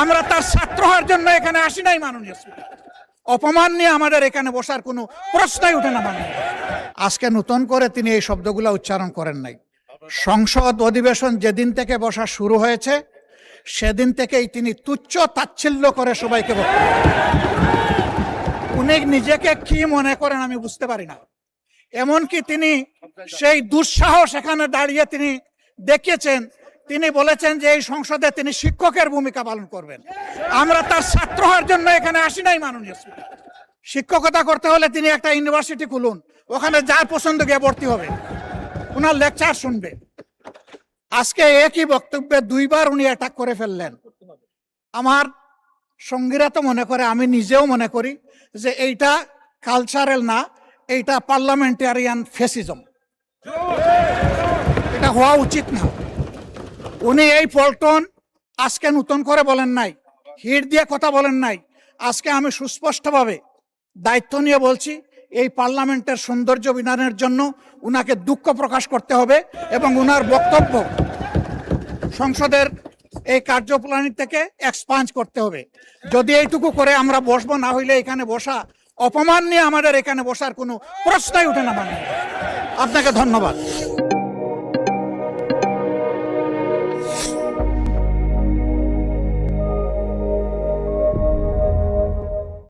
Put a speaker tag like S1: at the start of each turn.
S1: আমরা তার ছাত্র হওয়ার জন্য এখানে আসি নাই মাননীয় স্পিকার। অপমান নিয়ে আমাদের এখানে বসার কোনো প্রশ্নই ওঠে না মাননীয়। আজকে নতুন করে তিনি এই শব্দগুলো উচ্চারণ করেন নাই। সংসদ অধিবেশন যেদিন থেকে বসা শুরু হয়েছে সেদিন থেকেই তিনি তুচ্ছ তাচ্ছিল্য করে সবাইকে বক্তব্য। উনি নিজেকে কি মনে করেন আমি বুঝতে পারি না। এমনকি তিনি সেই দুঃসাহস এখানে দাঁড়িয়ে তিনি দেখিয়েছেন, তিনি বলেছেন যে এই সংসদে তিনি শিক্ষকের ভূমিকা পালন করবেন। আমরা তার ছাত্র হওয়ার জন্য এখানে আসি নাই মাননীয় স্পিকার। শিক্ষকতা করতে হলে তিনি একটা ইউনিভার্সিটি খুলুন, ওখানে যার পছন্দ গিয়ে ভর্তি হবে, ওনার লেকচার শুনবে। আজকে একই বক্তব্যে দুইবার উনি অ্যাটাক করে ফেললেন। আমার সঙ্গীরা তো মনে করে, আমি নিজেও মনে করি যে এইটা কালচারাল না, এইটা পার্লামেন্টারিয়ান ফ্যাসিজম। এটা হওয়া উচিত না। উনি এই পল্টন আজকে নতুন করে বলেন নাই, হিট দিয়ে কথা বলেন নাই। আজকে আমি সুস্পষ্টভাবে দায়িত্ব নিয়ে বলছি, এই পার্লামেন্টের সৌন্দর্য বিধানের জন্য উনাকে দুঃখ প্রকাশ করতে হবে এবং উনার বক্তব্য সংসদের এই কার্যপ্রণালী থেকে এক্সপাঞ্জ করতে হবে। যদি এইটুকু করে আমরা বসবো, না হইলে এখানে বসা অপমান নিয়ে আমাদের এখানে বসার কোনো প্রশ্নই ওঠে না। আপনাকে ধন্যবাদ।